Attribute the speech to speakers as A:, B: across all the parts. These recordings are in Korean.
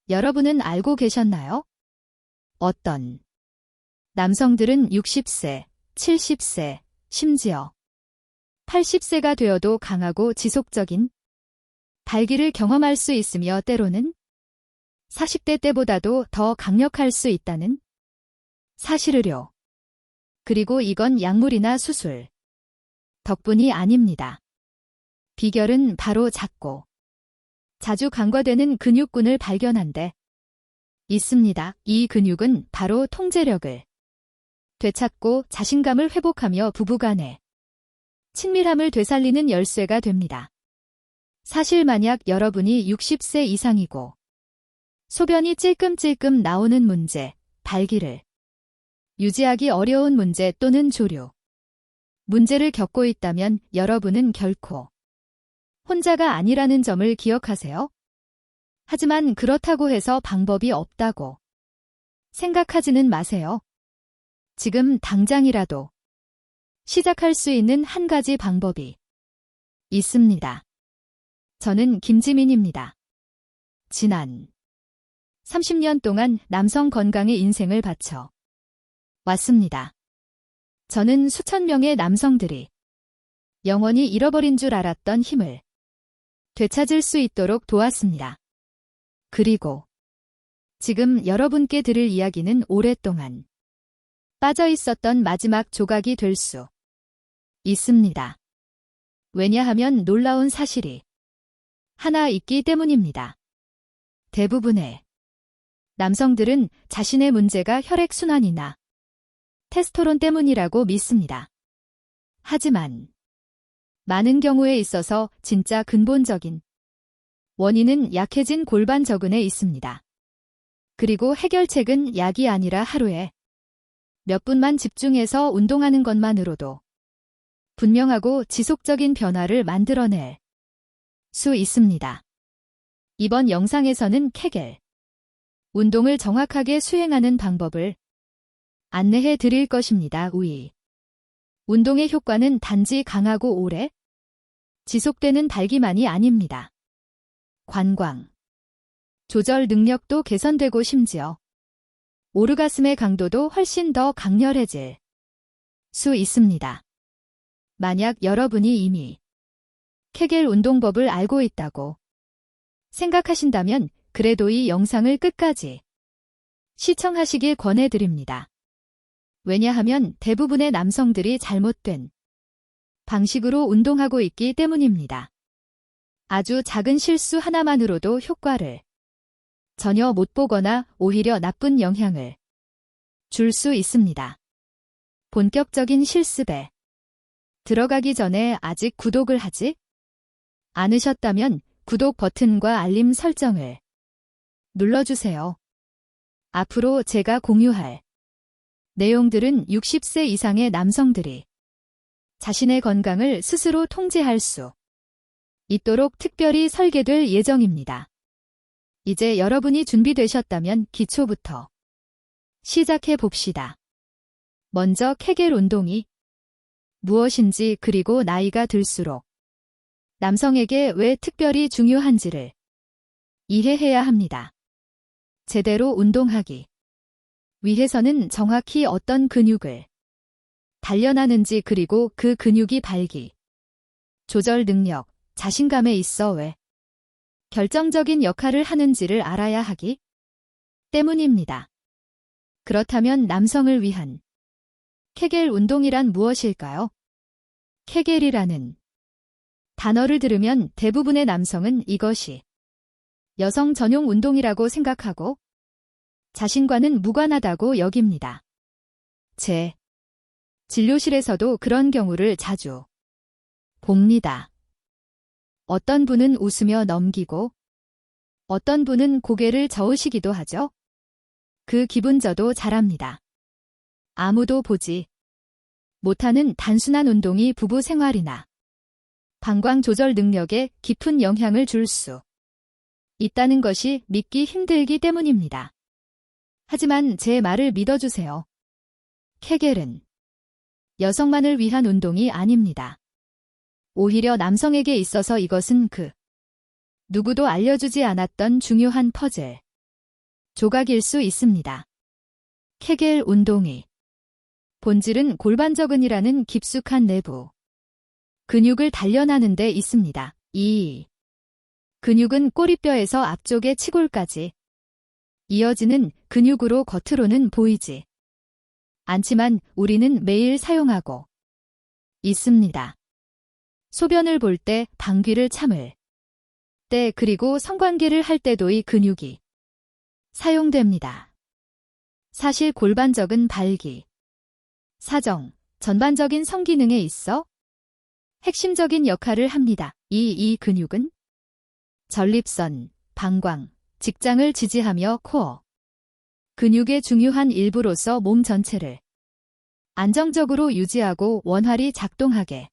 A: 여러분은 알고 계셨나요? 어떤 남성들은 60세, 70세, 심지어 80세가 되어도 강하고 지속적인 발기를 경험할 수 있으며 때로는 40대 때보다도 더 강력할 수 있다는 사실을요. 그리고 이건 약물이나 수술 덕분이 아닙니다. 비결은 바로 작고 자주 강화되는 근육군을 발견한 데 있습니다. 이 근육은 바로 통제력을 되찾고 자신감을 회복하며 부부간의 친밀함을 되살리는 열쇠가 됩니다. 사실 만약 여러분이 60세 이상이고 소변이 찔끔찔끔 나오는 문제, 발기를 유지하기 어려운 문제 또는 조류 문제를 겪고 있다면 여러분은 결코 혼자가 아니라는 점을 기억하세요. 하지만 그렇다고 해서 방법이 없다고 생각하지는 마세요. 지금 당장이라도 시작할 수 있는 한 가지 방법이 있습니다. 저는 김지민입니다. 지난 30년 동안 남성 건강에 인생을 바쳐 왔습니다. 저는 수천 명의 남성들이 영원히 잃어버린 줄 알았던 힘을 되찾을 수 있도록 도왔습니다. 그리고 지금 여러분께 들을 이야기는 오랫동안 빠져 있었던 마지막 조각이 될 수 있습니다. 왜냐하면 놀라운 사실이 하나 있기 때문입니다. 대부분의 남성들은 자신의 문제가 혈액순환이나 테스토스테론 때문이라고 믿습니다. 하지만 많은 경우에 있어서 진짜 근본적인 원인은 약해진 골반 저근에 있습니다. 그리고 해결책은 약이 아니라 하루에 몇 분만 집중해서 운동하는 것만으로도 분명하고 지속적인 변화를 만들어낼 수 있습니다. 이번 영상에서는 케겔 운동을 정확하게 수행하는 방법을 안내해 드릴 것입니다. 운동의 효과는 단지 강하고 오래 지속되는 발기만이 아닙니다. 관광, 조절 능력도 개선되고 심지어 오르가슴의 강도도 훨씬 더 강렬해질 수 있습니다. 만약 여러분이 이미 케겔 운동법을 알고 있다고 생각하신다면 그래도 이 영상을 끝까지 시청하시길 권해드립니다. 왜냐하면 대부분의 남성들이 잘못된 방식으로 운동하고 있기 때문입니다. 아주 작은 실수 하나만으로도 효과를 전혀 못 보거나 오히려 나쁜 영향을 줄 수 있습니다. 본격적인 실습에 들어가기 전에 아직 구독을 하지 않으셨다면 구독 버튼과 알림 설정을 눌러주세요. 앞으로 제가 공유할 내용들은 60세 이상의 남성들이 자신의 건강을 스스로 통제할 수 있도록 특별히 설계될 예정입니다. 이제 여러분이 준비되셨다면 기초부터 시작해 봅시다. 먼저 케겔 운동이 무엇인지 그리고 나이가 들수록 남성에게 왜 특별히 중요한지를 이해해야 합니다. 제대로 운동하기 위해서는 정확히 어떤 근육을 단련하는지 그리고 그 근육이 발기, 조절 능력, 자신감에 있어 왜 결정적인 역할을 하는지를 알아야 하기 때문입니다. 그렇다면 남성을 위한 케겔 운동이란 무엇일까요? 케겔이라는 단어를 들으면 대부분의 남성은 이것이 여성 전용 운동이라고 생각하고 자신과는 무관하다고 여깁니다. 제 진료실에서도 그런 경우를 자주 봅니다. 어떤 분은 웃으며 넘기고 어떤 분은 고개를 저으시기도 하죠. 그 기분 저도 잘합니다. 아무도 보지 못하는 단순한 운동이 부부 생활이나 방광 조절 능력에 깊은 영향을 줄 수 있다는 것이 믿기 힘들기 때문입니다. 하지만 제 말을 믿어주세요. 케겔은 여성만을 위한 운동이 아닙니다. 오히려 남성에게 있어서 이것은 그 누구도 알려주지 않았던 중요한 퍼즐 조각일 수 있습니다. 케겔 운동이 본질은 골반저근이라는 깊숙한 내부 근육을 단련하는 데 있습니다. 이 근육은 꼬리뼈에서 앞쪽의 치골까지 이어지는 근육으로 겉으로는 보이지 않지만 우리는 매일 사용하고 있습니다. 소변을 볼 때, 방귀를 참을 때, 그리고 성관계를 할 때도 이 근육이 사용됩니다. 사실 골반적은 발기, 사정, 전반적인 성기능에 있어 핵심적인 역할을 합니다. 이 근육은 전립선, 방광, 직장을 지지하며 코어 근육의 중요한 일부로서 몸 전체를 안정적으로 유지하고 원활히 작동하게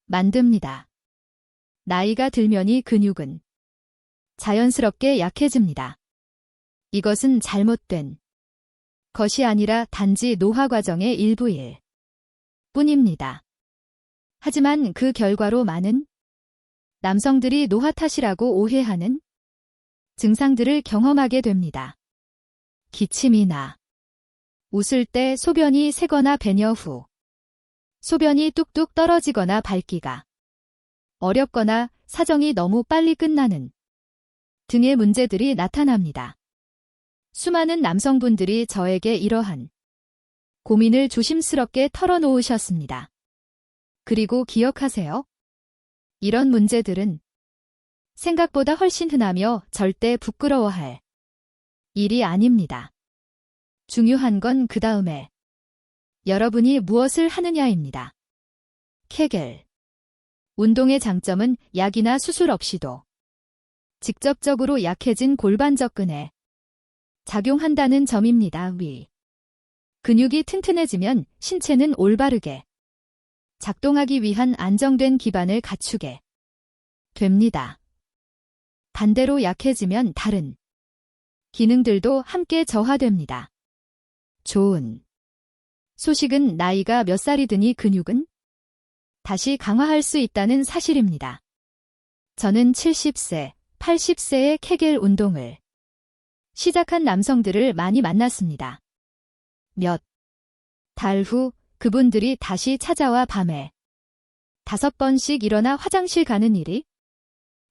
A: 만듭니다. 나이가 들면 이 근육은 자연스럽게 약해집니다. 이것은 잘못된 것이 아니라 단지 노화 과정의 일부일 뿐입니다. 하지만 그 결과로 많은 남성들이 노화 탓이라고 오해하는 증상들을 경험하게 됩니다. 기침이 나, 웃을 때 소변이 새거나 배녀 후 소변이 뚝뚝 떨어지거나 밟기가 어렵거나 사정이 너무 빨리 끝나는 등의 문제들이 나타납니다. 수많은 남성분들이 저에게 이러한 고민을 조심스럽게 털어놓으셨습니다. 그리고 기억하세요. 이런 문제들은 생각보다 훨씬 흔하며 절대 부끄러워할 일이 아닙니다. 중요한 건 그 다음에 여러분이 무엇을 하느냐입니다. 케겔 운동의 장점은 약이나 수술 없이도 직접적으로 약해진 골반적근에 작용한다는 점입니다. 근육이 튼튼해지면 신체는 올바르게 작동하기 위한 안정된 기반을 갖추게 됩니다. 반대로 약해지면 다른 기능들도 함께 저하됩니다. 좋은 소식은 나이가 몇 살이든 이 근육은 다시 강화할 수 있다는 사실입니다. 저는 70세, 80세의 케겔 운동을 시작한 남성들을 많이 만났습니다. 몇 달 후 그분들이 다시 찾아와 밤에 5번씩 일어나 화장실 가는 일이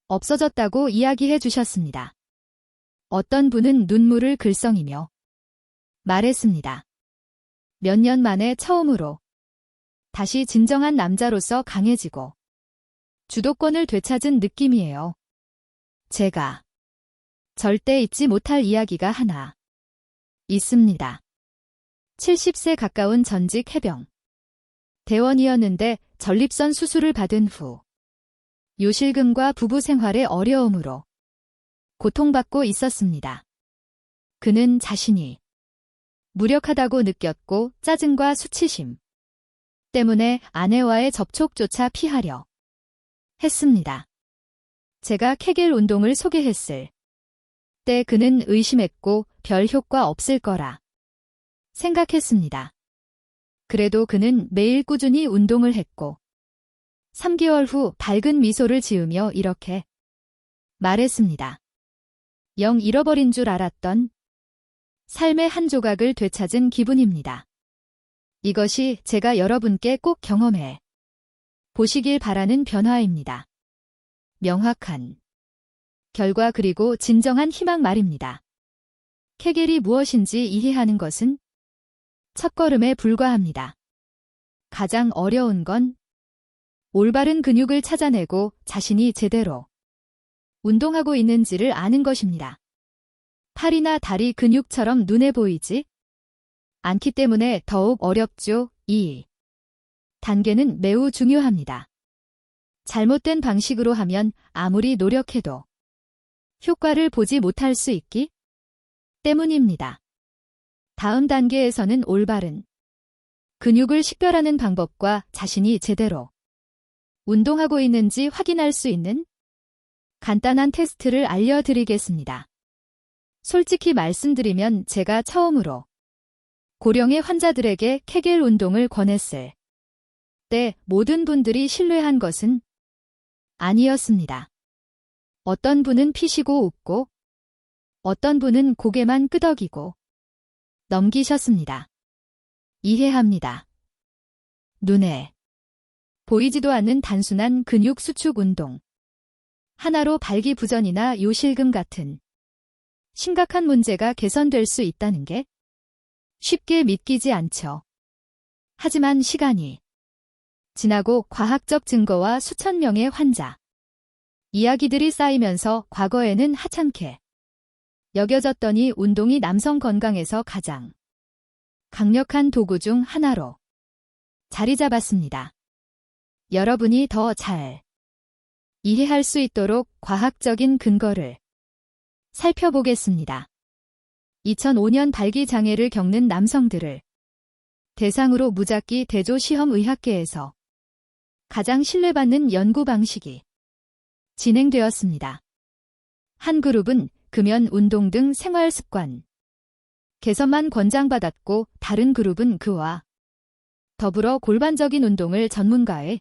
A: 없어졌다고 이야기해 주셨습니다. 어떤 분은 눈물을 글썽이며 말했습니다. 몇 년 만에 처음으로 다시 진정한 남자로서 강해지고 주도권을 되찾은 느낌이에요. 제가 절대 잊지 못할 이야기가 하나 있습니다. 70세 가까운 전직 해병 대원이었는데 전립선 수술을 받은 후 요실금과 부부 생활의 어려움으로 고통받고 있었습니다. 그는 자신이 무력하다고 느꼈고 짜증과 수치심 때문에 아내와의 접촉조차 피하려 했습니다. 제가 케겔 운동을 소개했을 때 그는 의심했고 별 효과 없을 거라 생각했습니다. 그래도 그는 매일 꾸준히 운동을 했고 3개월 후 밝은 미소를 지으며 이렇게 말했습니다. 영 잃어버린 줄 알았던 삶의 한 조각을 되찾은 기분입니다. 이것이 제가 여러분께 꼭 경험해 보시길 바라는 변화입니다. 명확한 결과 그리고 진정한 희망 말입니다. 케겔이 무엇인지 이해하는 것은 첫걸음에 불과합니다. 가장 어려운 건 올바른 근육을 찾아내고 자신이 제대로 운동하고 있는지를 아는 것입니다. 팔이나 다리 근육처럼 눈에 보이지 않기 때문에 더욱 어렵죠. 이 단계는 매우 중요합니다. 잘못된 방식으로 하면 아무리 노력해도 효과를 보지 못할 수 있기 때문입니다. 다음 단계에서는 올바른 근육을 식별하는 방법과 자신이 제대로 운동하고 있는지 확인할 수 있는 간단한 테스트를 알려드리겠습니다. 솔직히 말씀드리면 제가 처음으로 고령의 환자들에게 케겔 운동을 권했을 때 모든 분들이 신뢰한 것은 아니었습니다. 어떤 분은 피시고 웃고 어떤 분은 고개만 끄덕이고 넘기셨습니다. 이해합니다. 눈에 보이지도 않는 단순한 근육 수축 운동. 하나로 발기부전이나 요실금 같은 심각한 문제가 개선될 수 있다는 게 쉽게 믿기지 않죠. 하지만 시간이 지나고 과학적 증거와 수천 명의 환자, 이야기들이 쌓이면서 과거에는 하찮게 여겨졌더니 운동이 남성 건강에서 가장 강력한 도구 중 하나로 자리 잡았습니다. 여러분이 더 잘 이해할 수 있도록 과학적인 근거를 살펴보겠습니다. 2005년 발기장애를 겪는 남성들을 대상으로 무작위 대조 시험 의학계에서 가장 신뢰받는 연구 방식이 진행되었습니다. 한 그룹은 금연 운동 등 생활 습관 개선만 권장받았고 다른 그룹은 그와 더불어 골반적인 운동을 전문가의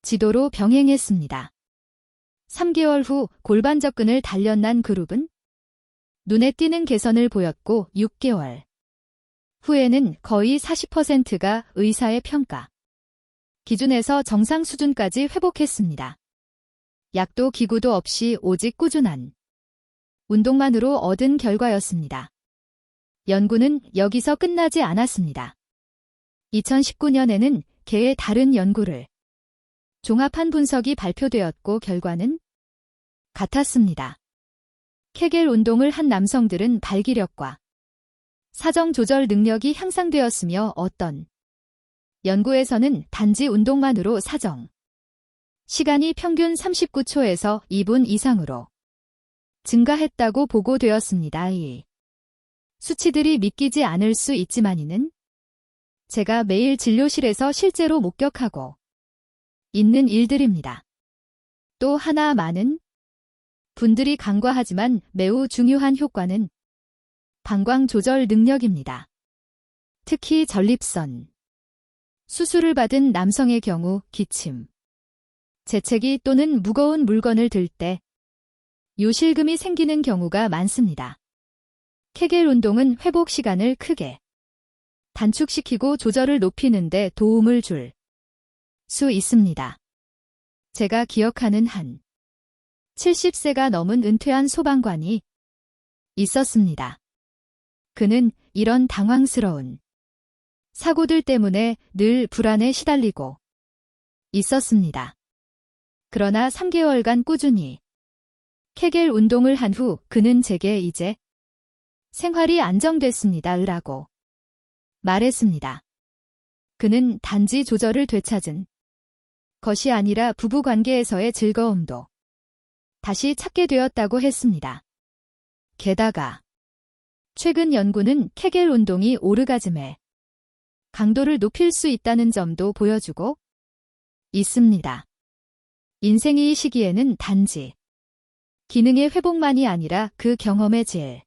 A: 지도로 병행했습니다. 3개월 후 골반 접근을 단련한 그룹은 눈에 띄는 개선을 보였고 6개월 후에는 거의 40%가 의사의 평가 기준에서 정상 수준까지 회복했습니다. 약도 기구도 없이 오직 꾸준한 운동만으로 얻은 결과였습니다. 연구는 여기서 끝나지 않았습니다. 2019년에는 개의 다른 연구를 종합한 분석이 발표되었고 결과는 같았습니다. 케겔 운동을 한 남성들은 발기력과 사정 조절 능력이 향상되었으며 어떤 연구에서는 단지 운동만으로 사정 시간이 평균 39초에서 2분 이상으로 증가했다고 보고되었습니다. 이 수치들이 믿기지 않을 수 있지만이는 제가 매일 진료실에서 실제로 목격하고 있는 일들입니다. 또 하나 많은 분들이 간과하지만 매우 중요한 효과는 방광 조절 능력입니다. 특히 전립선 수술을 받은 남성의 경우 기침, 재채기 또는 무거운 물건을 들 때 요실금이 생기는 경우가 많습니다. 케겔 운동은 회복 시간을 크게 단축시키고 조절을 높이는 데 도움을 줄 수 있습니다. 제가 기억하는 한 70세가 넘은 은퇴한 소방관이 있었습니다. 그는 이런 당황스러운 사고들 때문에 늘 불안에 시달리고 있었습니다. 그러나 3개월간 꾸준히 케겔 운동을 한 후 그는 제게 이제 생활이 안정됐습니다. 라고 말했습니다. 그는 단지 조절을 되찾은 것이 아니라 부부관계에서의 즐거움도 다시 찾게 되었다고 했습니다. 게다가 최근 연구는 케겔 운동이 오르가즘의 강도를 높일 수 있다는 점도 보여주고 있습니다. 인생의 이 시기에는 단지 기능의 회복만이 아니라 그 경험의 질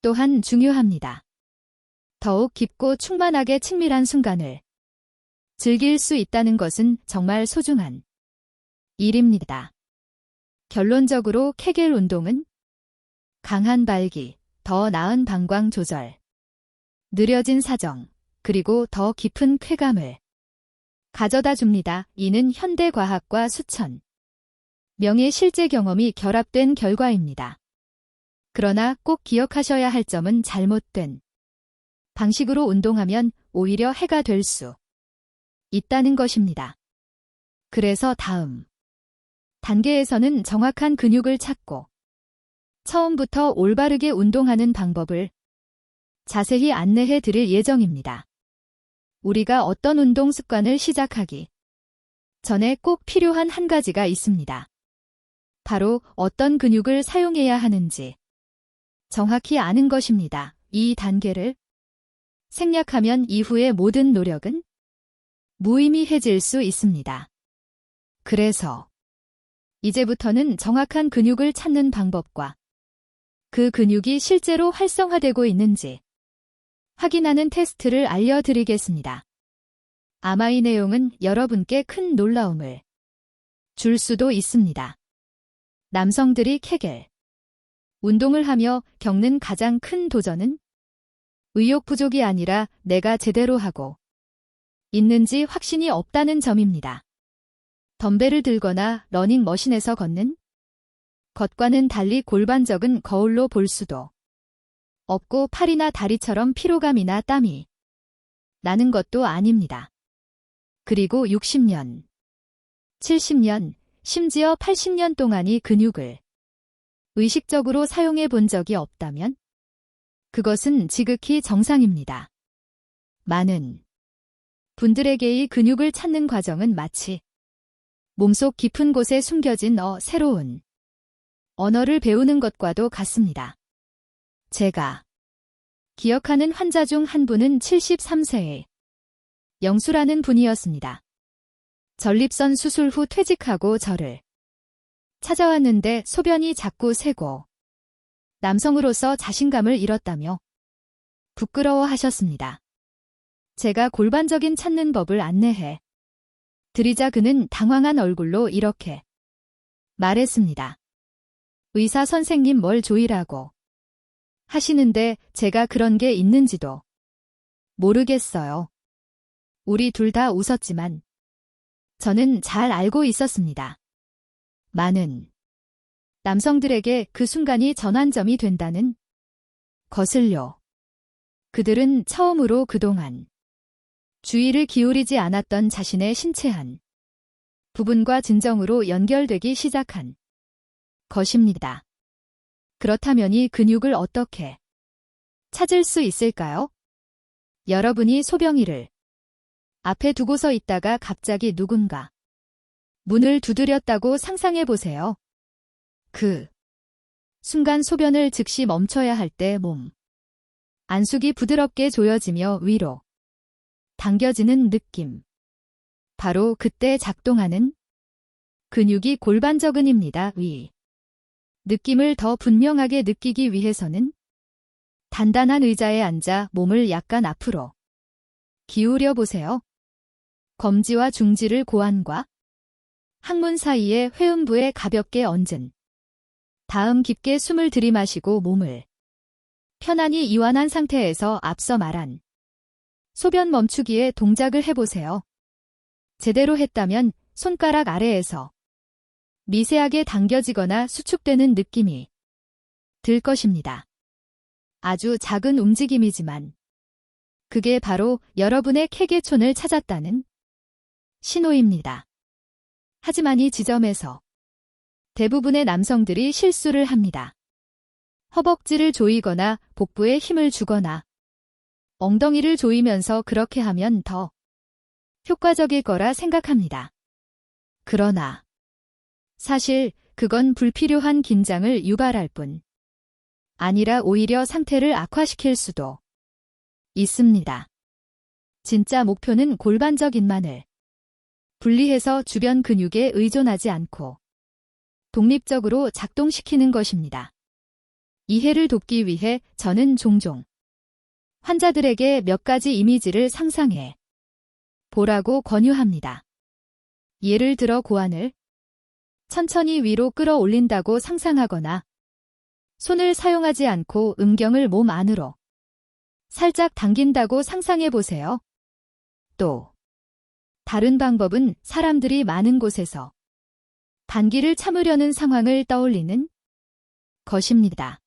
A: 또한 중요합니다. 더욱 깊고 충만하게 친밀한 순간을 즐길 수 있다는 것은 정말 소중한 일입니다. 결론적으로 케겔 운동은 강한 발기, 더 나은 방광 조절, 느려진 사정, 그리고 더 깊은 쾌감을 가져다 줍니다. 이는 현대 과학과 수천 명의 실제 경험이 결합된 결과입니다. 그러나 꼭 기억하셔야 할 점은 잘못된 방식으로 운동하면 오히려 해가 될 수 있다는 것입니다. 그래서 다음 단계에서는 정확한 근육을 찾고 처음부터 올바르게 운동하는 방법을 자세히 안내해 드릴 예정입니다. 우리가 어떤 운동 습관을 시작하기 전에 꼭 필요한 한 가지가 있습니다. 바로 어떤 근육을 사용해야 하는지 정확히 아는 것입니다. 이 단계를 생략하면 이후의 모든 노력은 무의미해질 수 있습니다. 그래서 이제부터는 정확한 근육을 찾는 방법과 그 근육이 실제로 활성화되고 있는지 확인하는 테스트를 알려드리겠습니다. 아마 이 내용은 여러분께 큰 놀라움을 줄 수도 있습니다. 남성들이 케겔 운동을 하며 겪는 가장 큰 도전은 의욕 부족이 아니라 내가 제대로 하고 있는지 확신이 없다는 점입니다. 덤벨을 들거나 러닝머신에서 걷는 것과는 달리 골반적은 거울로 볼 수도 없고 팔이나 다리처럼 피로감이나 땀이 나는 것도 아닙니다. 그리고 60년, 70년, 심지어 80년 동안이 근육을 의식적으로 사용해 본 적이 없다면 그것은 지극히 정상입니다. 많은 분들에게의 근육을 찾는 과정은 마치 몸속 깊은 곳에 숨겨진 새로운 언어를 배우는 것과도 같습니다. 제가 기억하는 환자 중 한 분은 73세의 영수라는 분이었습니다. 전립선 수술 후 퇴직하고 저를 찾아왔는데 소변이 자꾸 새고 남성으로서 자신감을 잃었다며 부끄러워하셨습니다. 제가 골반적인 찾는 법을 안내해 드리자 그는 당황한 얼굴로 이렇게 말했습니다. 의사 선생님 뭘 조이라고 하시는데 제가 그런 게 있는지도 모르겠어요. 우리 둘 다 웃었지만 저는 잘 알고 있었습니다. 많은 남성들에게 그 순간이 전환점이 된다는 것을요. 그들은 처음으로 그동안 주의를 기울이지 않았던 자신의 신체 한 부분과 진정으로 연결되기 시작한 것입니다. 그렇다면 이 근육을 어떻게 찾을 수 있을까요? 여러분이 소변기를 앞에 두고서 있다가 갑자기 누군가 문을 두드렸다고 상상해 보세요. 그 순간 소변을 즉시 멈춰야 할 때 몸 안숙이 부드럽게 조여지며 위로 당겨지는 느낌. 바로 그때 작동하는 근육이 골반저근입니다. 위 느낌을 더 분명하게 느끼기 위해서는 단단한 의자에 앉아 몸을 약간 앞으로 기울여 보세요. 검지와 중지를 고환과 항문 사이에 회음부에 가볍게 얹은 다음 깊게 숨을 들이마시고 몸을 편안히 이완한 상태에서 앞서 말한 소변 멈추기의 동작을 해보세요. 제대로 했다면 손가락 아래에서 미세하게 당겨지거나 수축되는 느낌이 들 것입니다. 아주 작은 움직임이지만 그게 바로 여러분의 쾌계촌을 찾았다는 신호입니다. 하지만 이 지점에서 대부분의 남성들이 실수를 합니다. 허벅지를 조이거나 복부에 힘을 주거나 엉덩이를 조이면서 그렇게 하면 더 효과적일 거라 생각합니다. 그러나 사실 그건 불필요한 긴장을 유발할 뿐 아니라 오히려 상태를 악화시킬 수도 있습니다. 진짜 목표는 골반적인만을 분리해서 주변 근육에 의존하지 않고 독립적으로 작동시키는 것입니다. 이해를 돕기 위해 저는 종종 환자들에게 몇 가지 이미지를 상상해 보라고 권유합니다. 예를 들어 고환을 천천히 위로 끌어올린다고 상상하거나 손을 사용하지 않고 음경을 몸 안으로 살짝 당긴다고 상상해 보세요. 또 다른 방법은 사람들이 많은 곳에서 단기를 참으려는 상황을 떠올리는 것입니다.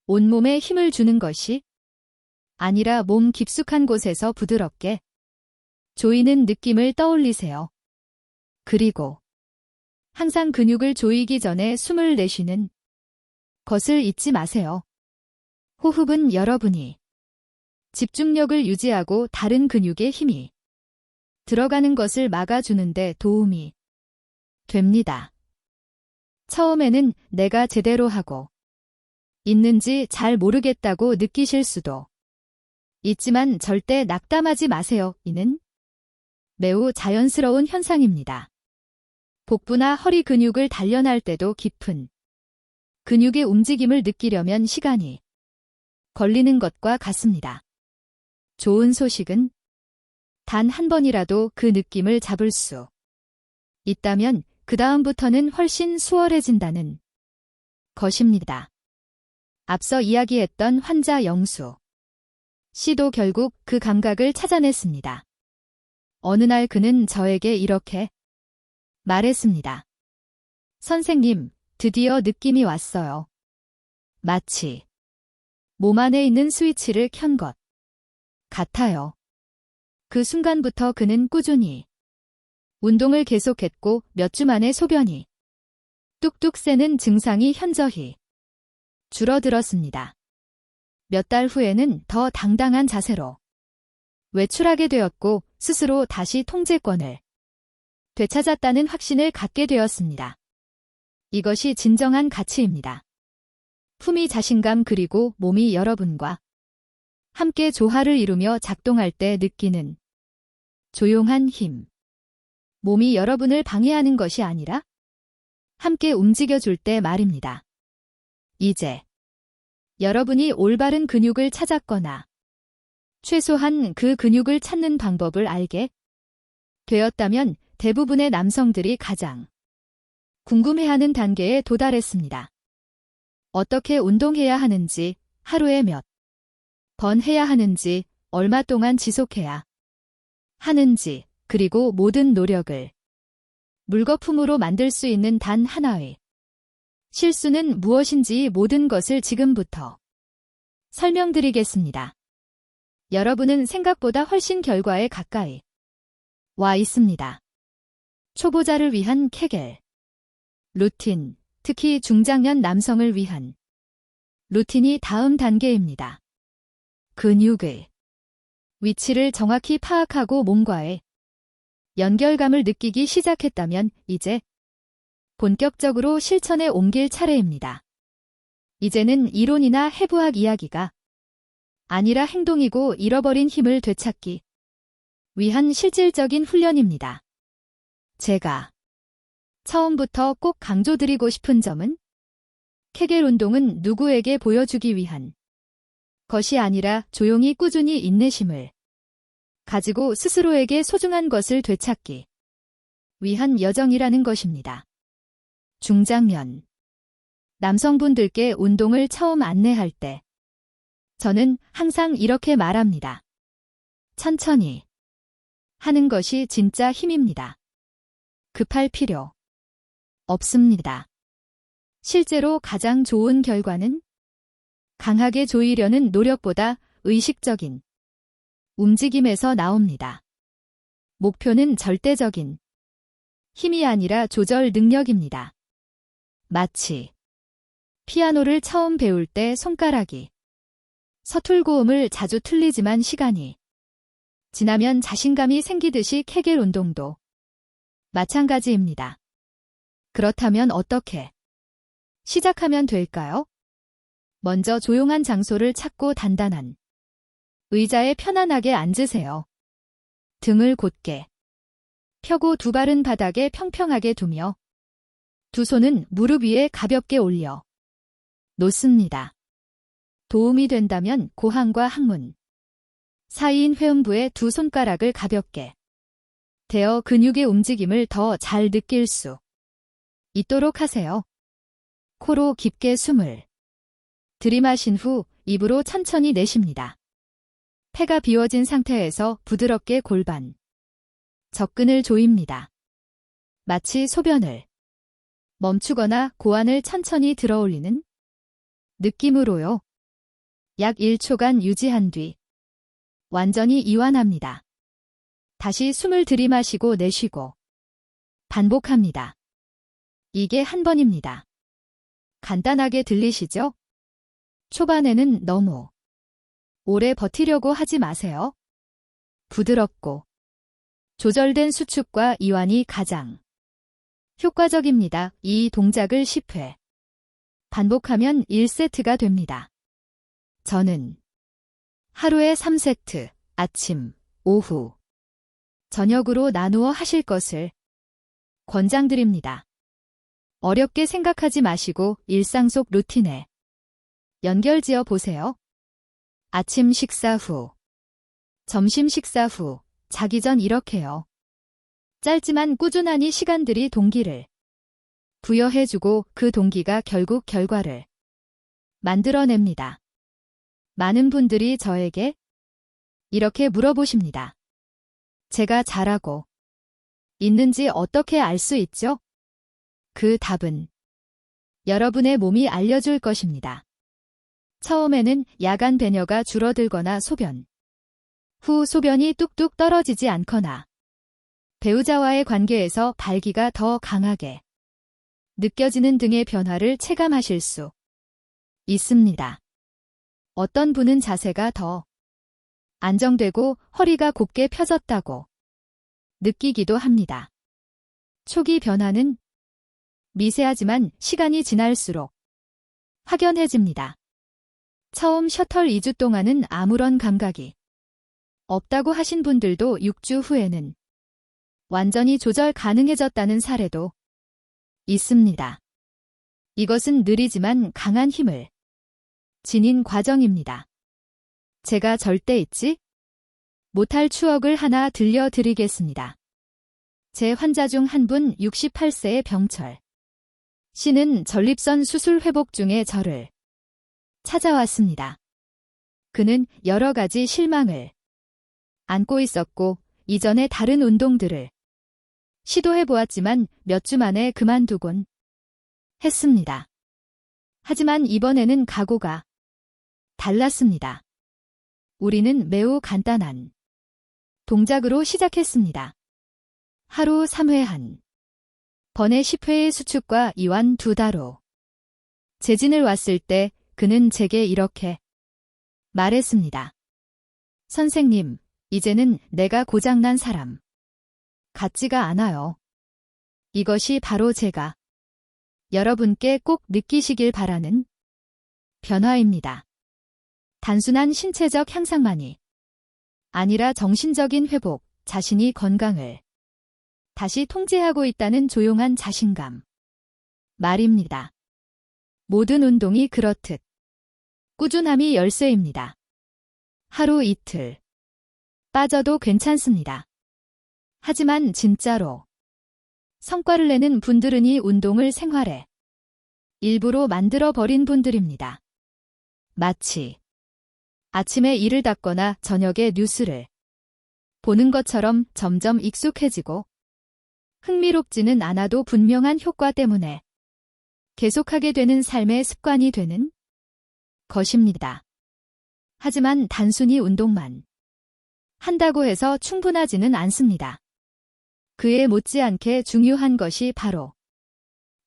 A: 온몸에 힘을 주는 것이 아니라 몸 깊숙한 곳에서 부드럽게 조이는 느낌을 떠올리세요. 그리고 항상 근육을 조이기 전에 숨을 내쉬는 것을 잊지 마세요. 호흡은 여러분이 집중력을 유지하고 다른 근육에 힘이 들어가는 것을 막아주는데 도움이 됩니다. 처음에는 내가 제대로 하고 있는지 잘 모르겠다고 느끼실 수도 있지만 절대 낙담하지 마세요. 이는 매우 자연스러운 현상입니다. 복부나 허리 근육을 단련할 때도 깊은 근육의 움직임을 느끼려면 시간이 걸리는 것과 같습니다. 좋은 소식은 단 한 번이라도 그 느낌을 잡을 수 있다면 그 다음부터는 훨씬 수월해진다는 것입니다. 앞서 이야기했던 환자 영수 씨도 결국 그 감각을 찾아냈습니다. 어느 날 그는 저에게 이렇게 말했습니다. 선생님, 드디어 느낌이 왔어요. 마치 몸 안에 있는 스위치를 켠 것 같아요. 그 순간부터 그는 꾸준히 운동을 계속했고 몇 주 만에 소변이 뚝뚝 새는 증상이 현저히 줄어들었습니다. 몇 달 후에는 더 당당한 자세로 외출하게 되었고 스스로 다시 통제권을 되찾았다는 확신을 갖게 되었습니다. 이것이 진정한 가치입니다. 품위 자신감 그리고 몸이 여러분과 함께 조화를 이루며 작동할 때 느끼는 조용한 힘. 몸이 여러분을 방해하는 것이 아니라 함께 움직여줄 때 말입니다. 이제 여러분이 올바른 근육을 찾았거나 최소한 그 근육을 찾는 방법을 알게 되었다면 대부분의 남성들이 가장 궁금해하는 단계에 도달했습니다. 어떻게 운동해야 하는지, 하루에 몇 번 해야 하는지, 얼마 동안 지속해야 하는지, 그리고 모든 노력을 물거품으로 만들 수 있는 단 하나의 실수는 무엇인지 모든 것을 지금부터 설명드리겠습니다. 여러분은 생각보다 훨씬 결과에 가까이 와 있습니다. 초보자를 위한 케겔 루틴, 특히 중장년 남성을 위한 루틴이 다음 단계입니다. 근육의 위치를 정확히 파악하고 몸과의 연결감을 느끼기 시작했다면 이제 본격적으로 실천에 옮길 차례입니다. 이제는 이론이나 해부학 이야기가 아니라 행동이고 잃어버린 힘을 되찾기 위한 실질적인 훈련입니다. 제가 처음부터 꼭 강조드리고 싶은 점은 케겔 운동은 누구에게 보여주기 위한 것이 아니라 조용히 꾸준히 인내심을 가지고 스스로에게 소중한 것을 되찾기 위한 여정이라는 것입니다. 중장년 남성분들께 운동을 처음 안내할 때 저는 항상 이렇게 말합니다. 천천히 하는 것이 진짜 힘입니다. 급할 필요 없습니다. 실제로 가장 좋은 결과는 강하게 조이려는 노력보다 의식적인 움직임에서 나옵니다. 목표는 절대적인 힘이 아니라 조절 능력입니다. 마치 피아노를 처음 배울 때 손가락이 서툴고음을 자주 틀리지만 시간이 지나면 자신감이 생기듯이 케겔 운동도 마찬가지입니다. 그렇다면 어떻게 시작하면 될까요? 먼저 조용한 장소를 찾고 단단한 의자에 편안하게 앉으세요. 등을 곧게 펴고 두 발은 바닥에 평평하게 두며 두 손은 무릎 위에 가볍게 올려 놓습니다. 도움이 된다면 고항과 항문 사이인 회음부에 두 손가락을 가볍게 대어 근육의 움직임을 더 잘 느낄 수 있도록 하세요. 코로 깊게 숨을 들이마신 후 입으로 천천히 내쉽니다. 폐가 비워진 상태에서 부드럽게 골반 접근을 조입니다. 마치 소변을 멈추거나 고환을 천천히 들어올리는 느낌으로요. 약 1초간 유지한 뒤 완전히 이완합니다. 다시 숨을 들이마시고 내쉬고 반복합니다. 이게 한 번입니다. 간단하게 들리시죠? 초반에는 너무 오래 버티려고 하지 마세요. 부드럽고 조절된 수축과 이완이 가장 효과적입니다. 이 동작을 10회 반복하면 1세트가 됩니다. 저는 하루에 3세트, 아침, 오후, 저녁으로 나누어 하실 것을 권장드립니다. 어렵게 생각하지 마시고 일상 속 루틴에 연결지어 보세요. 아침 식사 후, 점심 식사 후, 자기 전 이렇게요. 짧지만 꾸준하니 시간들이 동기를 부여해주고 그 동기가 결국 결과를 만들어냅니다. 많은 분들이 저에게 이렇게 물어보십니다. 제가 잘하고 있는지 어떻게 알 수 있죠? 그 답은 여러분의 몸이 알려줄 것입니다. 처음에는 야간 배뇨가 줄어들거나 소변 후 소변이 뚝뚝 떨어지지 않거나 배우자와의 관계에서 발기가 더 강하게 느껴지는 등의 변화를 체감하실 수 있습니다. 어떤 분은 자세가 더 안정되고 허리가 곱게 펴졌다고 느끼기도 합니다. 초기 변화는 미세하지만 시간이 지날수록 확연해집니다. 처음 셔틀 2주 동안은 아무런 감각이 없다고 하신 분들도 6주 후에는 완전히 조절 가능해졌다는 사례도 있습니다. 이것은 느리지만 강한 힘을 지닌 과정입니다. 제가 절대 잊지 못할 추억을 하나 들려드리겠습니다. 제 환자 중 한 분 68세의 병철 씨는 전립선 수술 회복 중에 저를 찾아왔습니다. 그는 여러 가지 실망을 안고 있었고 이전에 다른 운동들을 시도해보았지만 몇 주 만에 그만두곤 했습니다. 하지만 이번에는 각오가 달랐습니다. 우리는 매우 간단한 동작으로 시작했습니다. 하루 3회 한 번에 10회의 수축과 이완 2달 후 재진을 왔을 때 그는 제게 이렇게 말했습니다. 선생님, 이제는 내가 고장난 사람 같지가 않아요. 이것이 바로 제가 여러분께 꼭 느끼시길 바라는 변화입니다. 단순한 신체적 향상만이 아니라 정신적인 회복, 자신이 건강을 다시 통제하고 있다는 조용한 자신감 말입니다. 모든 운동이 그렇듯 꾸준함이 열쇠입니다. 하루 이틀 빠져도 괜찮습니다. 하지만 진짜로 성과를 내는 분들은 이 운동을 생활의 일부로 만들어버린 분들입니다. 마치 아침에 이를 닦거나 저녁에 뉴스를 보는 것처럼 점점 익숙해지고 흥미롭지는 않아도 분명한 효과 때문에 계속하게 되는 삶의 습관이 되는 것입니다. 하지만 단순히 운동만 한다고 해서 충분하지는 않습니다. 그에 못지않게 중요한 것이 바로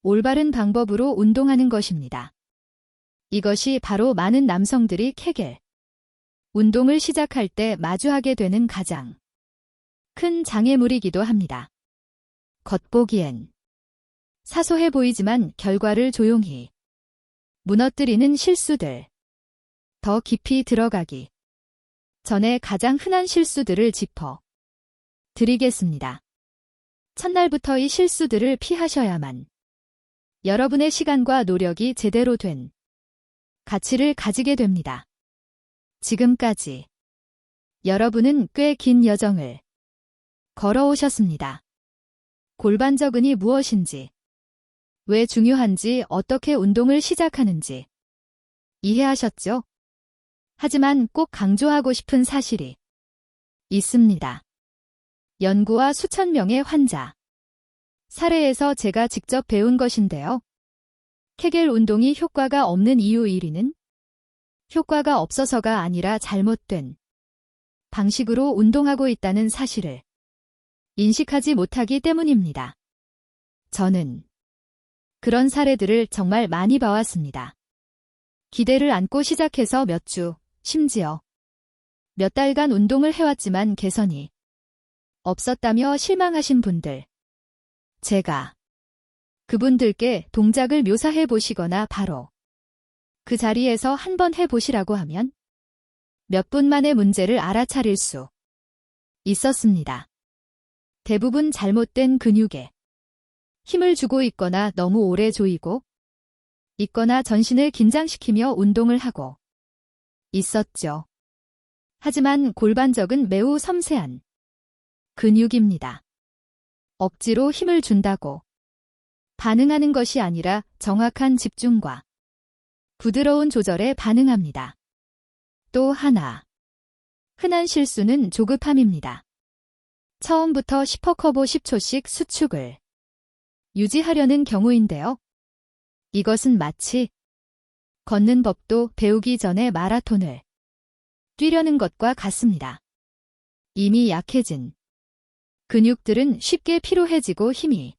A: 올바른 방법으로 운동하는 것입니다. 이것이 바로 많은 남성들이 케겔 운동을 시작할 때 마주하게 되는 가장 큰 장애물이기도 합니다. 겉보기엔 사소해 보이지만 결과를 조용히 무너뜨리는 실수들. 더 깊이 들어가기 전에 가장 흔한 실수들을 짚어 드리겠습니다. 첫날부터 이 실수들을 피하셔야만 여러분의 시간과 노력이 제대로 된 가치를 가지게 됩니다. 지금까지 여러분은 꽤 긴 여정을 걸어오셨습니다. 골반저근이 무엇인지, 왜 중요한지, 어떻게 운동을 시작하는지 이해하셨죠? 하지만 꼭 강조하고 싶은 사실이 있습니다. 연구와 수천 명의 환자 사례에서 제가 직접 배운 것인데요. 케겔 운동이 효과가 없는 이유 1위는 효과가 없어서가 아니라 잘못된 방식으로 운동하고 있다는 사실을 인식하지 못하기 때문입니다. 저는 그런 사례들을 정말 많이 봐왔습니다. 기대를 안고 시작해서 몇 주, 심지어 몇 달간 운동을 해왔지만 개선이 없었다며 실망하신 분들. 제가 그분들께 동작을 묘사해 보시거나 바로 그 자리에서 한번 해보시라고 하면 몇 분 만에 문제를 알아차릴 수 있었습니다. 대부분 잘못된 근육에 힘을 주고 있거나 너무 오래 조이고 있거나 전신을 긴장시키며 운동을 하고 있었죠. 하지만 골반적은 매우 섬세한 근육입니다. 억지로 힘을 준다고 반응하는 것이 아니라 정확한 집중과 부드러운 조절에 반응합니다. 또 하나. 흔한 실수는 조급함입니다. 처음부터 10허커보 10초씩 수축을 유지하려는 경우인데요. 이것은 마치 걷는 법도 배우기 전에 마라톤을 뛰려는 것과 같습니다. 이미 약해진 근육들은 쉽게 피로해지고 힘이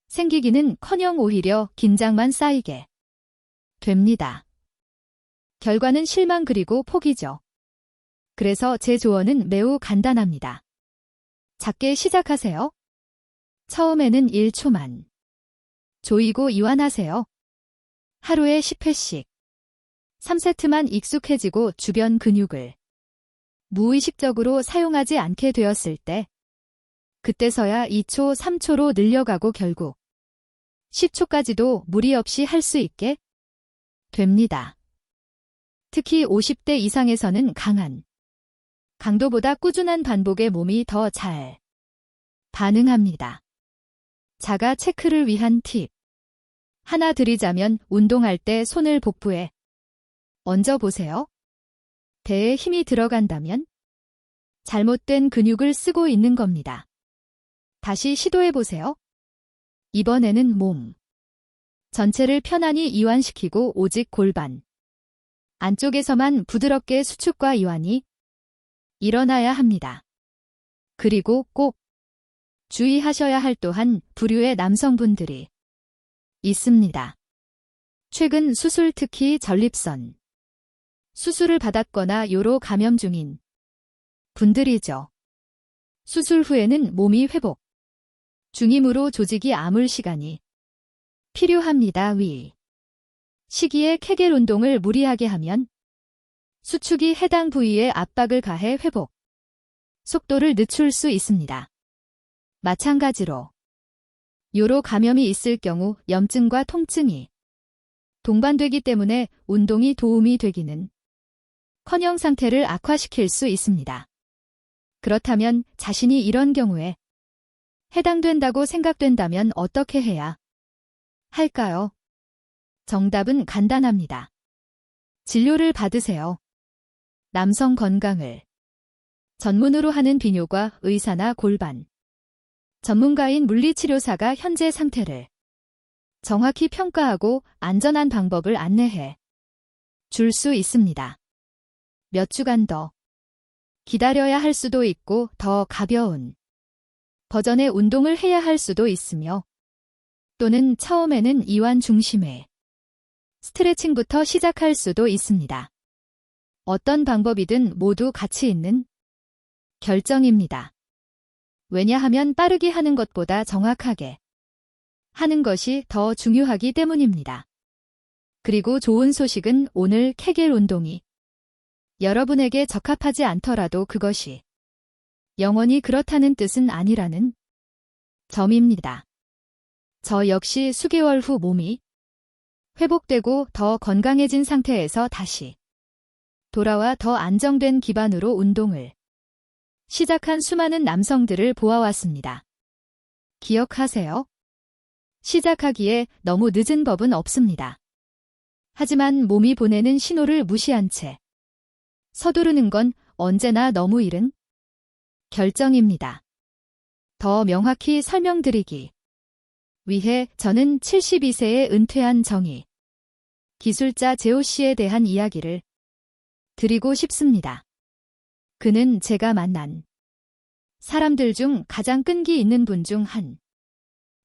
A: 생기기는커녕 오히려 긴장만 쌓이게 됩니다. 결과는 실망 그리고 포기죠. 그래서 제 조언은 매우 간단합니다. 작게 시작하세요. 처음에는 1초만 조이고 이완하세요. 하루에 10회씩 3세트만 익숙해지고 주변 근육을 무의식적으로 사용하지 않게 되었을 때 그때서야 2초, 3초로 늘려가고 결국 10초까지도 무리 없이 할 수 있게 됩니다. 특히 50대 이상에서는 강한 강도보다 꾸준한 반복에 몸이 더 잘 반응합니다. 자가 체크를 위한 팁. 하나 드리자면 운동할 때 손을 복부에 얹어보세요. 배에 힘이 들어간다면 잘못된 근육을 쓰고 있는 겁니다. 다시 시도해보세요. 이번에는 몸 전체를 편안히 이완시키고 오직 골반 안쪽에서만 부드럽게 수축과 이완이 일어나야 합니다. 그리고 꼭 주의하셔야 할 또한 부류의 남성분들이 있습니다. 최근 수술 특히 전립선 수술을 받았거나 요로 감염 중인 분들이죠. 수술 후에는 몸이 회복 중이므로 조직이 아물 시간이 필요합니다. 위 시기에 케겔 운동을 무리하게 하면 수축이 해당 부위에 압박을 가해 회복 속도를 늦출 수 있습니다. 마찬가지로 요로 감염이 있을 경우 염증과 통증이 동반되기 때문에 운동이 도움이 되기는 커녕 상태를 악화시킬 수 있습니다. 그렇다면 자신이 이런 경우에 해당된다고 생각된다면 어떻게 해야 할까요? 정답은 간단합니다. 진료를 받으세요. 남성 건강을 전문으로 하는 비뇨과 의사나 골반 전문가인 물리치료사가 현재 상태를 정확히 평가하고 안전한 방법을 안내해 줄 수 있습니다. 몇 주간 더 기다려야 할 수도 있고 더 가벼운 버전의 운동을 해야 할 수도 있으며 또는 처음에는 이완 중심의 스트레칭부터 시작할 수도 있습니다. 어떤 방법이든 모두 가치 있는 결정입니다. 왜냐하면 빠르게 하는 것보다 정확하게 하는 것이 더 중요하기 때문입니다. 그리고 좋은 소식은 오늘 케겔 운동이 여러분에게 적합하지 않더라도 그것이 영원히 그렇다는 뜻은 아니라는 점입니다. 저 역시 수개월 후 몸이 회복되고 더 건강해진 상태에서 다시 돌아와 더 안정된 기반으로 운동을 시작한 수많은 남성들을 보아왔습니다. 기억하세요. 시작하기에 너무 늦은 법은 없습니다. 하지만 몸이 보내는 신호를 무시한 채 서두르는 건 언제나 너무 이른 결정입니다. 더 명확히 설명드리기 위해 저는 72세에 은퇴한 정의 기술자 제오 씨에 대한 이야기를 드리고 싶습니다. 그는 제가 만난 사람들 중 가장 끈기 있는 분 중 한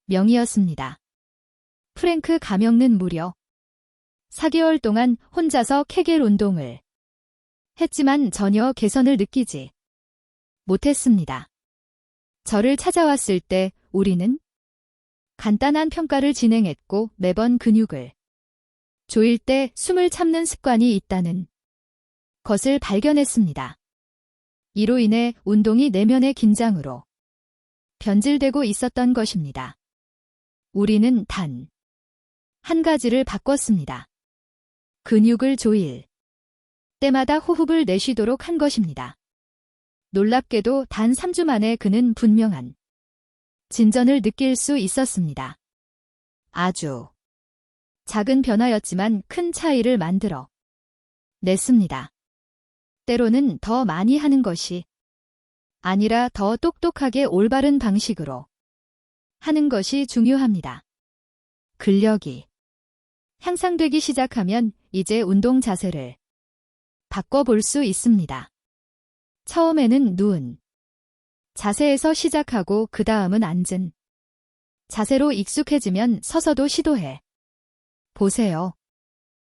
A: 명이었습니다. 프랭크 가명는 무려 4개월 동안 혼자서 케겔 운동을 했지만 전혀 개선을 느끼지 못했습니다. 저를 찾아왔을 때 우리는 간단한 평가를 진행했고 매번 근육을 조일 때 숨을 참는 습관이 있다는 것을 발견했습니다. 이로 인해 운동이 내면의 긴장으로 변질되고 있었던 것입니다. 우리는 단 한 가지를 바꿨습니다. 근육을 조일 때마다 호흡을 내쉬도록 한 것입니다. 놀랍게도 단 3주 만에 그는 분명한 진전을 느낄 수 있었습니다. 아주 작은 변화였지만 큰 차이를 만들어 냈습니다. 때로는 더 많이 하는 것이 아니라 더 똑똑하게 올바른 방식으로 하는 것이 중요합니다. 근력이 향상되기 시작하면 이제 운동 자세를 바꿔볼 수 있습니다. 처음에는 누운 자세에서 시작하고 그 다음은 앉은 자세로 익숙해지면 서서도 시도해 보세요.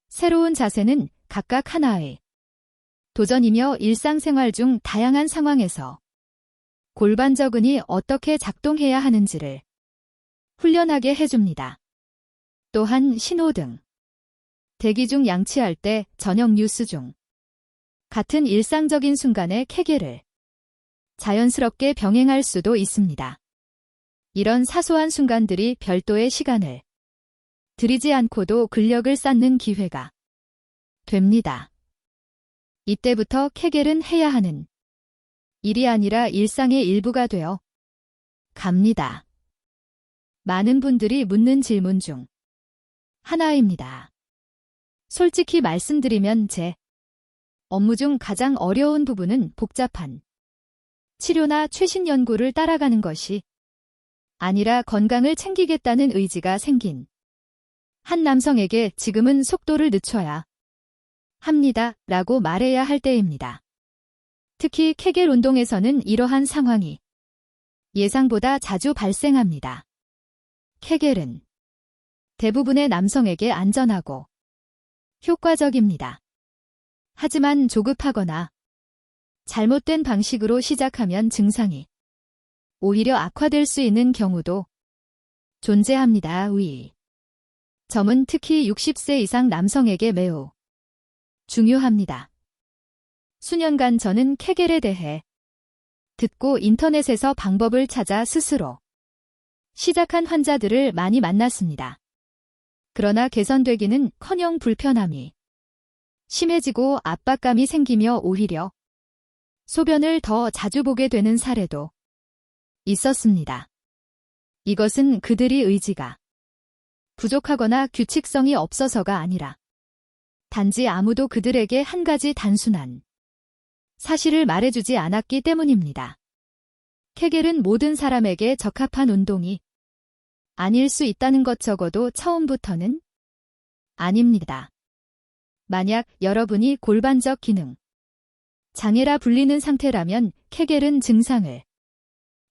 A: 새로운 자세는 각각 하나의 도전이며 일상생활 중 다양한 상황에서 골반저근이 어떻게 작동해야 하는지를 훈련하게 해줍니다. 또한 신호등, 대기 중 양치할 때, 저녁 뉴스 중 같은 일상적인 순간에 케겔을 자연스럽게 병행할 수도 있습니다. 이런 사소한 순간들이 별도의 시간을 들이지 않고도 근력을 쌓는 기회가 됩니다. 이때부터 케겔은 해야 하는 일이 아니라 일상의 일부가 되어 갑니다. 많은 분들이 묻는 질문 중 하나입니다. 솔직히 말씀드리면 제 업무 중 가장 어려운 부분은 복잡한 치료나 최신 연구를 따라가는 것이 아니라 건강을 챙기겠다는 의지가 생긴 한 남성에게 지금은 속도를 늦춰야 합니다. 라고 말해야 할 때입니다. 특히 케겔 운동에서는 이러한 상황이 예상보다 자주 발생합니다. 케겔은 대부분의 남성에게 안전하고 효과적입니다. 하지만 조급하거나 잘못된 방식으로 시작하면 증상이 오히려 악화될 수 있는 경우도 존재합니다. 이 점은 특히 60세 이상 남성에게 매우 중요합니다. 수년간 저는 케겔에 대해 듣고 인터넷에서 방법을 찾아 스스로 시작한 환자들을 많이 만났습니다. 그러나 개선되기는커녕 불편함이 심해지고 압박감이 생기며 오히려 소변을 더 자주 보게 되는 사례도 있었습니다. 이것은 그들이 의지가 부족하거나 규칙성이 없어서가 아니라 단지 아무도 그들에게 한 가지 단순한 사실을 말해주지 않았기 때문입니다. 케겔은 모든 사람에게 적합한 운동이 아닐 수 있다는 것 적어도 처음부터는 아닙니다. 만약 여러분이 골반적 기능 장애라 불리는 상태라면 케겔은 증상을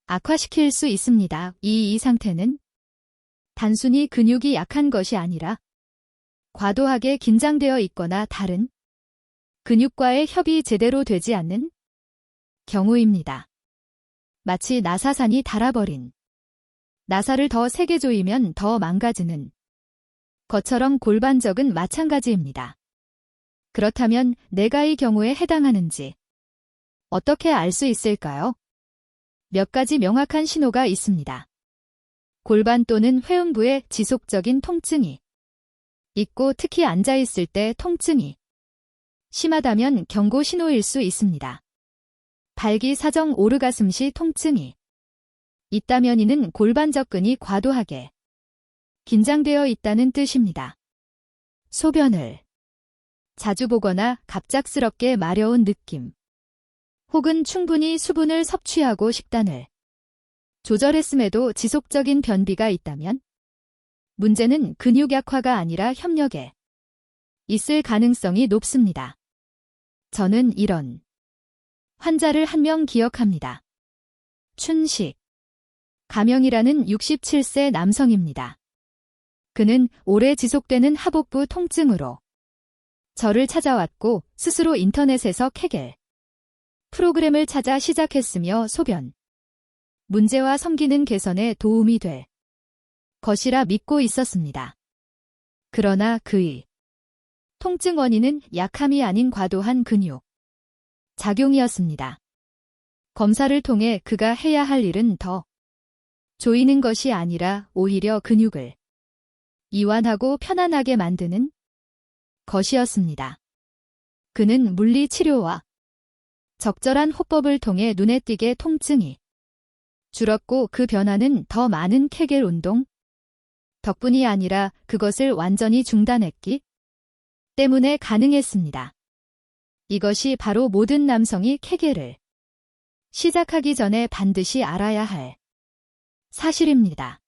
A: 악화시킬 수 있습니다. 이 상태는 단순히 근육이 약한 것이 아니라 과도하게 긴장되어 있거나 다른 근육과의 협이 제대로 되지 않는 경우입니다. 마치 나사산이 닳아버린 나사를 더 세게 조이면 더 망가지는 것처럼 골반적은 마찬가지입니다. 그렇다면 내가 이 경우에 해당하는지 어떻게 알 수 있을까요? 몇 가지 명확한 신호가 있습니다. 골반 또는 회음부에 지속적인 통증이 있고 특히 앉아있을 때 통증이 심하다면 경고 신호일 수 있습니다. 발기사정 오르가슴 시 통증이 있다면 이는 골반적근이 과도하게 긴장되어 있다는 뜻입니다. 소변을 자주 보거나 갑작스럽게 마려운 느낌, 혹은 충분히 수분을 섭취하고 식단을 조절했음에도 지속적인 변비가 있다면 문제는 근육 약화가 아니라 협력에 있을 가능성이 높습니다. 저는 이런 환자를 한 명 기억합니다. 춘식 가명이라는 67세 남성입니다. 그는 오래 지속되는 하복부 통증으로 저를 찾아왔고 스스로 인터넷에서 케겔 프로그램을 찾아 시작했으며 소변 문제와 성기능 개선에 도움이 될 것이라 믿고 있었습니다. 그러나 그의 통증 원인은 약함이 아닌 과도한 근육 작용이었습니다. 검사를 통해 그가 해야 할 일은 더 조이는 것이 아니라 오히려 근육을 이완하고 편안하게 만드는 것이었습니다. 그는 물리치료와 적절한 호법을 통해 눈에 띄게 통증이 줄었고 그 변화는 더 많은 케겔 운동 덕분이 아니라 그것을 완전히 중단했기 때문에 가능했습니다. 이것이 바로 모든 남성이 케겔을 시작하기 전에 반드시 알아야 할 사실입니다.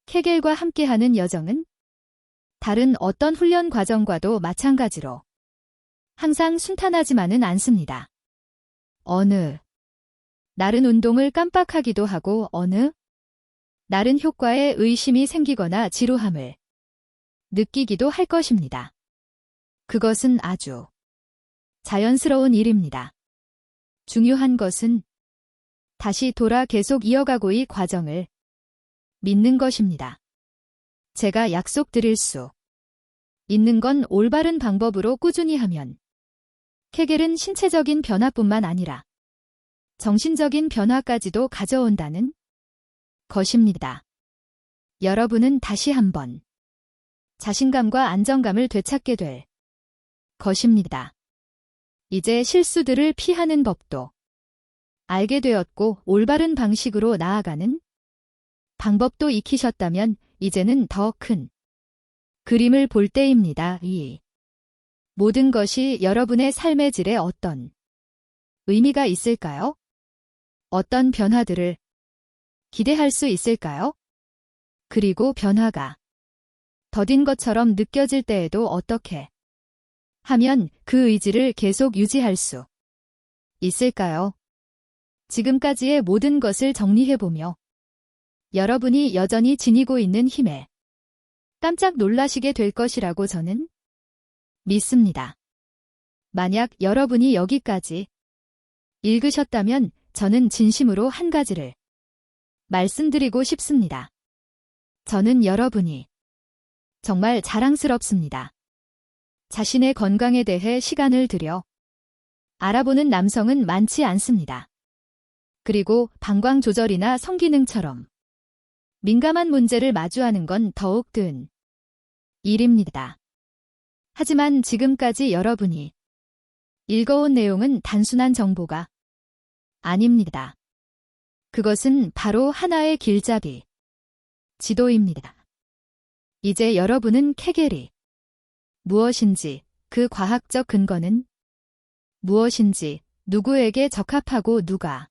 A: 케겔과 함께하는 여정은 다른 어떤 훈련 과정과도 마찬가지로 항상 순탄하지만은 않습니다. 어느 날은 운동을 깜빡하기도 하고 어느 날은 효과에 의심이 생기거나 지루함을 느끼기도 할 것입니다. 그것은 아주 자연스러운 일입니다. 중요한 것은 다시 돌아 계속 이어가고 이 과정을 믿는 것입니다. 제가 약속드릴 수 있는 건 올바른 방법으로 꾸준히 하면 케겔은 신체적인 변화뿐만 아니라 정신적인 변화까지도 가져온다는 것입니다. 여러분은 다시 한번 자신감과 안정감을 되찾게 될 것입니다. 이제 실수들을 피하는 법도 알게 되었고 올바른 방식으로 나아가는 방법도 익히셨다면 이제는 더 큰 그림을 볼 때입니다. 이 모든 것이 여러분의 삶의 질에 어떤 의미가 있을까요? 어떤 변화들을 기대할 수 있을까요? 그리고 변화가 더딘 것처럼 느껴질 때에도 어떻게 하면 그 의지를 계속 유지할 수 있을까요? 지금까지의 모든 것을 정리해보며 여러분이 여전히 지니고 있는 힘에 깜짝 놀라시게 될 것이라고 저는 믿습니다. 만약 여러분이 여기까지 읽으셨다면 저는 진심으로 한 가지를 말씀드리고 싶습니다. 저는 여러분이 정말 자랑스럽습니다. 자신의 건강에 대해 시간을 들여 알아보는 남성은 많지 않습니다. 그리고 방광 조절이나 성기능처럼 민감한 문제를 마주하는 건 더욱 든 일입니다. 하지만 지금까지 여러분이 읽어온 내용은 단순한 정보가 아닙니다. 그것은 바로 하나의 길잡이 지도입니다. 이제 여러분은 케겔이 무엇인지, 그 과학적 근거는 무엇인지, 누구에게 적합하고 누가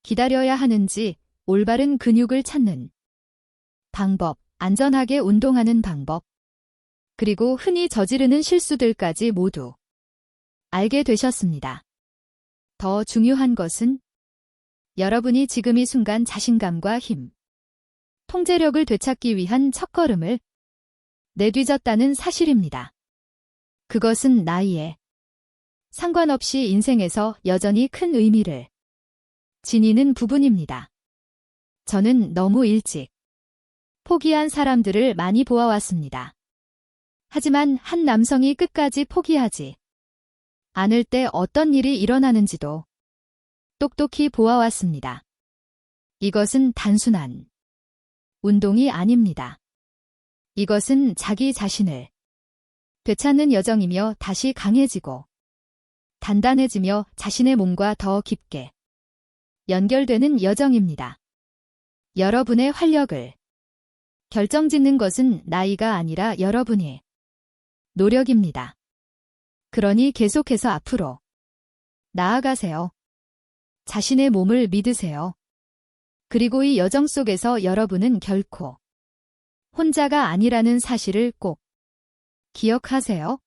A: 기다려야 하는지, 올바른 근육을 찾는 방법, 안전하게 운동하는 방법, 그리고 흔히 저지르는 실수들까지 모두 알게 되셨습니다. 더 중요한 것은 여러분이 지금 이 순간 자신감과 힘, 통제력을 되찾기 위한 첫걸음을 내뒤졌다는 사실입니다. 그것은 나이에 상관없이 인생에서 여전히 큰 의미를 지니는 부분입니다. 저는 너무 일찍 포기한 사람들을 많이 보아왔습니다. 하지만 한 남성이 끝까지 포기하지 않을 때 어떤 일이 일어나는지도 똑똑히 보아왔습니다. 이것은 단순한 운동이 아닙니다. 이것은 자기 자신을 되찾는 여정이며 다시 강해지고 단단해지며 자신의 몸과 더 깊게 연결되는 여정입니다. 여러분의 활력을 결정짓는 것은 나이가 아니라 여러분의 노력입니다. 그러니 계속해서 앞으로 나아가세요. 자신의 몸을 믿으세요. 그리고 이 여정 속에서 여러분은 결코 혼자가 아니라는 사실을 꼭 기억하세요.